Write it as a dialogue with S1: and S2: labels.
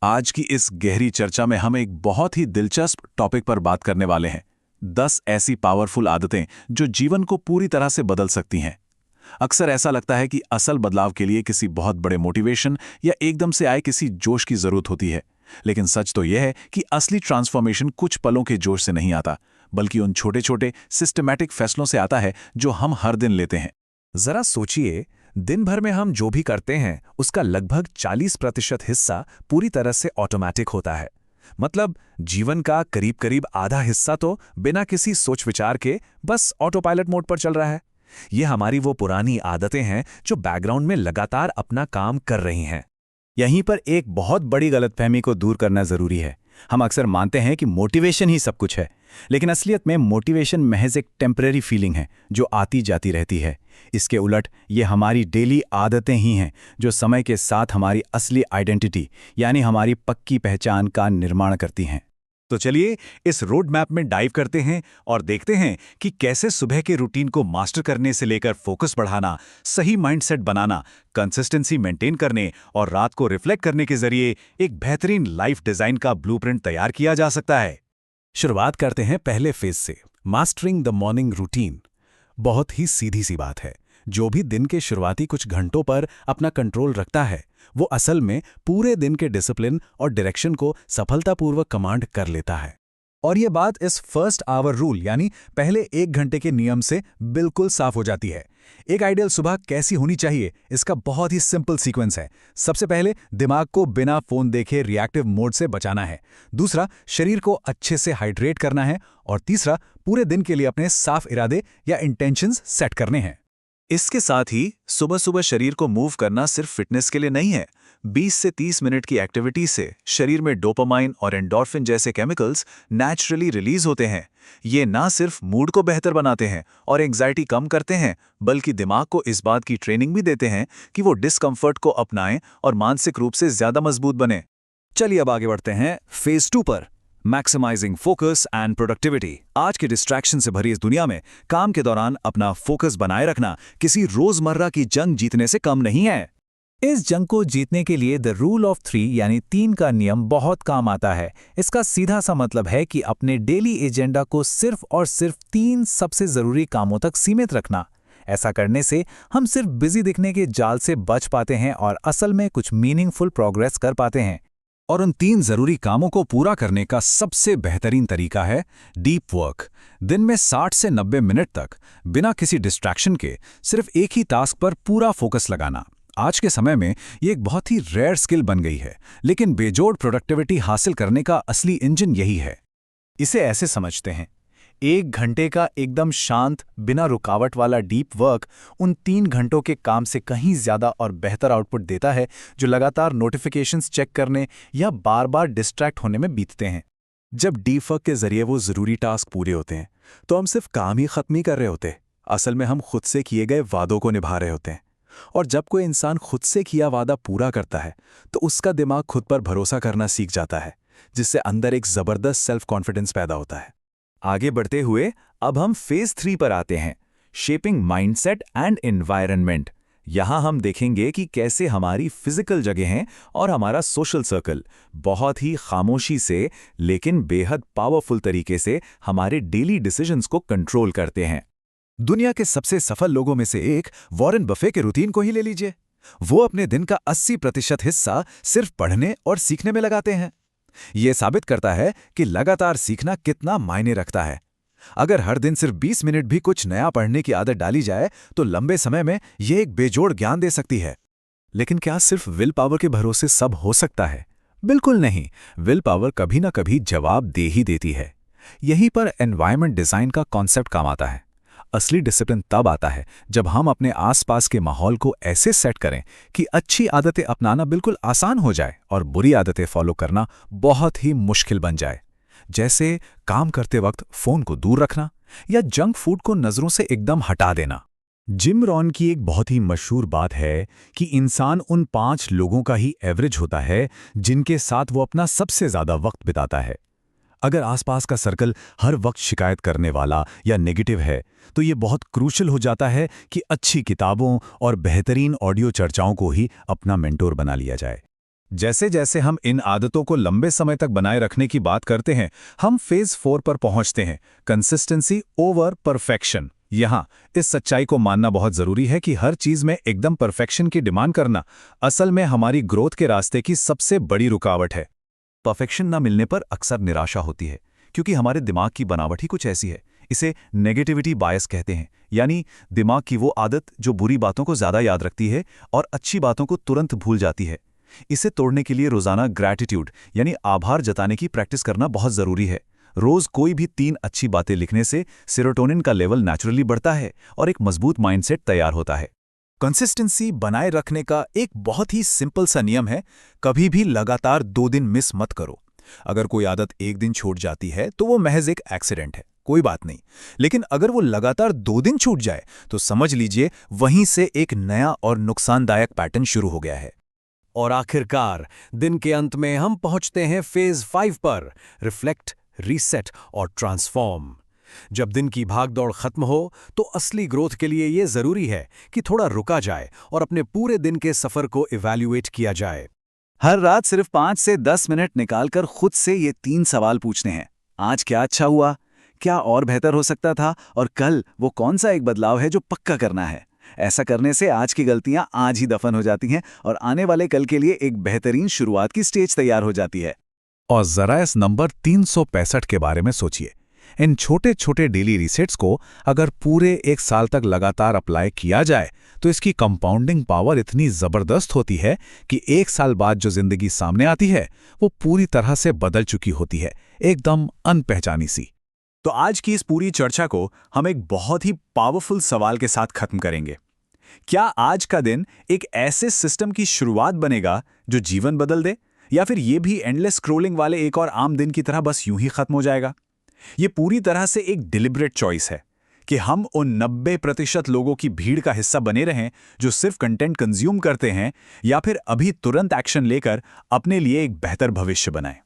S1: आज की इस गहरी चर्चा में हम एक बहुत ही दिलचस्प टॉपिक पर बात करने वाले हैं। 10 ऐसी पावरफुल आदतें जो जीवन को पूरी तरह से बदल सकती हैं। अक्सर ऐसा लगता है कि असल बदलाव के लिए किसी बहुत बड़े मोटिवेशन या एकदम से आए किसी जोश की जरूरत होती है। लेकिन सच तो यह है कि असली ट्रांसफॉर्मेशन कुछ पलों के जोश से नहीं आता, बल्कि उन छोटे छोटे सिस्टमैटिक फैसलों से आता है जो हम हर दिन लेते हैं।
S2: जरा सोचिए, दिन भर में हम जो भी करते हैं उसका लगभग 40% हिस्सा पूरी तरह से ऑटोमेटिक होता है। मतलब जीवन का करीब करीब आधा हिस्सा तो बिना किसी सोच विचार के बस ऑटो पायलट मोड पर चल रहा है। ये हमारी वो पुरानी आदतें हैं जो बैकग्राउंड में लगातार अपना काम कर रही हैं।
S3: यहीं पर एक बहुत बड़ी गलतफहमी को दूर करना जरूरी है। हम अक्सर मानते हैं कि मोटिवेशन ही सब कुछ है, लेकिन असलियत में मोटिवेशन महज एक टेम्परेरी फीलिंग है जो आती जाती रहती है। इसके उलट ये हमारी डेली आदतें ही हैं जो समय के साथ हमारी असली आइडेंटिटी यानी हमारी पक्की पहचान का निर्माण करती हैं।
S2: तो चलिए इस रोड मैप में डाइव करते हैं और देखते हैं कि कैसे सुबह के रूटीन को मास्टर करने से लेकर फोकस बढ़ाना, सही माइंडसेट बनाना, कंसिस्टेंसी मेंटेन करने और रात को रिफ्लेक्ट करने के जरिए एक बेहतरीन लाइफ डिजाइन का ब्लूप्रिंट तैयार किया जा सकता है। शुरुआत करते हैं पहले फेज से, मास्टरिंग द मॉर्निंग रूटीन। बहुत ही सीधी सी बात है, जो भी दिन के शुरुआती कुछ घंटों पर अपना कंट्रोल रखता है वो असल में पूरे दिन के डिसिप्लिन और डायरेक्शन को सफलतापूर्वक कमांड कर लेता है। और ये बात इस फर्स्ट आवर रूल यानी पहले 1 घंटे के नियम से बिल्कुल साफ हो जाती है। एक आइडियल सुबह कैसी होनी चाहिए, इसका बहुत ही सिंपल सीक्वेंस है। सबसे पहले दिमाग को बिना फोन देखे रिएक्टिव मोड से बचाना है। दूसरा, शरीर को अच्छे से हाइड्रेट करना है। और तीसरा, पूरे दिन के लिए अपने साफ इरादे या इंटेंशंस सेट करने हैं।
S1: इसके साथ ही सुबह सुबह शरीर को मूव करना सिर्फ फिटनेस के लिए नहीं है। 20 से 30 मिनट की एक्टिविटी से शरीर में डोपामाइन और एंडोर्फिन जैसे केमिकल्स नेचुरली रिलीज होते हैं। ये ना सिर्फ मूड को बेहतर बनाते हैं और एंग्जाइटी कम करते हैं, बल्कि दिमाग को इस बात की ट्रेनिंग भी देते हैं कि वो डिस्कम्फर्ट को अपनाएं और मानसिक रूप से ज्यादा मजबूत बने।
S2: चलिए अब आगे बढ़ते हैं फेज 2 पर, मैक्सिमाइजिंग फोकस एंड प्रोडक्टिविटी। आज के डिस्ट्रैक्शन से भरी इस दुनिया में काम के दौरान अपना फोकस बनाए रखना किसी रोजमर्रा की जंग जीतने से कम नहीं है। इस जंग को जीतने के लिए द रूल ऑफ 3 यानी 3 का नियम बहुत काम आता है। इसका सीधा सा मतलब है कि अपने डेली एजेंडा को सिर्फ और सिर्फ 3 सबसे जरूरी कामों तक सीमित रखना। ऐसा करने से हम सिर्फ बिजी दिखने के जाल से बच पाते हैं और असल में कुछ मीनिंगफुल प्रोग्रेस कर पाते हैं। और उन 3 जरूरी कामों को पूरा करने का सबसे बेहतरीन तरीका है डीप वर्क। दिन में 60 से 90 मिनट तक बिना किसी डिस्ट्रैक्शन के सिर्फ एक ही टास्क पर पूरा फोकस लगाना। आज के समय में ये एक बहुत ही रेयर स्किल बन गई है, लेकिन बेजोड़ प्रोडक्टिविटी हासिल करने का असली इंजन यही है।
S3: इसे ऐसे समझते हैं, 1 घंटे का एकदम शांत बिना रुकावट वाला डीप वर्क उन 3 घंटों के काम से कहीं ज्यादा और बेहतर आउटपुट देता है जो लगातार नोटिफिकेशंस चेक करने या बार बार डिस्ट्रैक्ट होने में बीतते हैं।
S2: जब डीप वर्क के जरिए वो जरूरी टास्क पूरे होते हैं तो हम सिर्फ काम ही खत्म नहीं कर रहे होते, असल में हम खुद से किए गए वादों को निभा रहे होते हैं। और जब कोई इंसान खुद से किया वादा पूरा करता है तो उसका दिमाग खुद पर भरोसा करना सीख जाता है, जिससे अंदर एक जबरदस्त सेल्फ कॉन्फिडेंस पैदा होता है। आगे बढ़ते हुए अब हम फेज 3 पर आते हैं, शेपिंग माइंडसेट एंड एनवायरनमेंट। यहां हम देखेंगे कि कैसे हमारी फिजिकल जगहें और हमारा सोशल सर्कल बहुत ही खामोशी से लेकिन बेहद पावरफुल तरीके से हमारे डेली डिसीजंस को कंट्रोल करते हैं। दुनिया के सबसे सफल लोगों में से एक वॉरेन बफे के रूटीन को ही ले लीजिए। वो अपने दिन का 80% हिस्सा सिर्फ पढ़ने और सीखने में लगाते हैं। यह साबित करता है कि लगातार सीखना कितना मायने रखता है। अगर हर दिन सिर्फ 20 मिनट भी कुछ नया पढ़ने की आदत डाली जाए तो लंबे समय में यह एक बेजोड़ ज्ञान दे सकती है। लेकिन क्या सिर्फ विल पावर के भरोसे सब हो सकता है? बिल्कुल नहीं। विल पावर कभी ना कभी जवाब दे ही देती है। यहीं पर एनवायरनमेंट डिजाइन का कॉन्सेप्ट काम आता है। असली डिसिप्लिन तब आता है जब हम अपने आसपास के माहौल को ऐसे सेट करें कि अच्छी आदतें अपनाना बिल्कुल आसान हो जाए और बुरी आदतें फॉलो करना बहुत ही मुश्किल बन जाए। जैसे काम करते वक्त फोन को दूर रखना या जंक फूड को नजरों से एकदम हटा देना। जिम रॉन की एक बहुत ही मशहूर बात है कि इंसान उन 5 लोगों का ही एवरेज होता है जिनके साथ वो अपना सबसे ज्यादा वक्त बिताता है। अगर आसपास का सर्कल हर वक्त शिकायत करने वाला या नेगेटिव है तो ये बहुत क्रूशल हो जाता है कि अच्छी किताबों और बेहतरीन ऑडियो चर्चाओं को ही अपना मेंटोर बना लिया जाए। जैसे जैसे हम इन आदतों को लंबे समय तक बनाए रखने की बात करते हैं, हम फेज 4 पर पहुंचते हैं, कंसिस्टेंसी ओवर परफेक्शन। यहाँ इस सच्चाई को मानना बहुत जरूरी है कि हर चीज में एकदम परफेक्शन की डिमांड करना असल में हमारी ग्रोथ के रास्ते की सबसे बड़ी रुकावट है।
S1: परफेक्शन ना मिलने पर अक्सर निराशा होती है, क्योंकि हमारे दिमाग की बनावट ही कुछ ऐसी है। इसे नेगेटिविटी बायस कहते हैं, यानी दिमाग की वो आदत जो बुरी बातों को ज्यादा याद रखती है और अच्छी बातों को तुरंत भूल जाती है। इसे तोड़ने के लिए रोजाना ग्रैटिट्यूड यानी आभार जताने की प्रैक्टिस करना बहुत जरूरी है। रोज कोई भी 3 अच्छी बातें लिखने से सेरोटोनिन का लेवल नेचुरली बढ़ता है और एक मजबूत माइंडसेट तैयार होता है।
S2: कंसिस्टेंसी बनाए रखने का एक बहुत ही सिंपल सा नियम है, कभी भी लगातार 2 दिन मिस मत करो। अगर कोई आदत एक दिन छूट जाती है तो वो महज एक एक्सीडेंट है, कोई बात नहीं। लेकिन अगर वो लगातार 2 दिन छूट जाए तो समझ लीजिए वहीं से एक नया और नुकसानदायक पैटर्न शुरू हो गया है।
S3: और आखिरकार दिन के अंत में हम पहुंचते हैं फेज 5 पर, रिफ्लेक्ट, रीसेट और ट्रांसफॉर्म। जब दिन की भागदौड़ खत्म हो तो असली ग्रोथ के लिए ये जरूरी है कि थोड़ा रुका जाए और अपने पूरे दिन के सफर को इवैल्यूएट किया जाए।
S1: हर रात सिर्फ 5 से 10 मिनट निकालकर खुद से ये 3 सवाल पूछने हैं। आज क्या अच्छा हुआ, क्या और बेहतर हो सकता था, और कल वो कौन सा एक बदलाव है जो पक्का करना है। ऐसा करने से आज की गलतियां आज ही दफन हो जाती हैं और आने वाले कल के लिए एक बेहतरीन शुरुआत की स्टेज तैयार हो जाती है।
S2: और जरा इस नंबर 365 के बारे में सोचिए। इन छोटे छोटे डेली रीसेट्स को अगर पूरे 1 साल तक लगातार अप्लाई किया जाए तो इसकी कंपाउंडिंग पावर इतनी जबरदस्त होती है कि 1 साल बाद जो जिंदगी सामने आती है वो पूरी तरह से बदल चुकी होती है, एकदम अनपहचानी सी।
S1: तो आज की इस पूरी चर्चा को हम एक बहुत ही पावरफुल सवाल के साथ खत्म करेंगे। क्या आज का दिन एक ऐसे सिस्टम की शुरुआत बनेगा जो जीवन बदल दे, या फिर ये भी एंडलेस स्क्रोलिंग वाले एक और आम दिन की तरह बस यूं ही खत्म हो जाएगा? ये पूरी तरह से एक डिलिबरेट चॉइस है कि हम उन 90% लोगों की भीड़ का हिस्सा बने रहें जो सिर्फ कंटेंट कंज्यूम करते हैं, या फिर अभी तुरंत एक्शन लेकर अपने लिए एक बेहतर भविष्य बनाएं।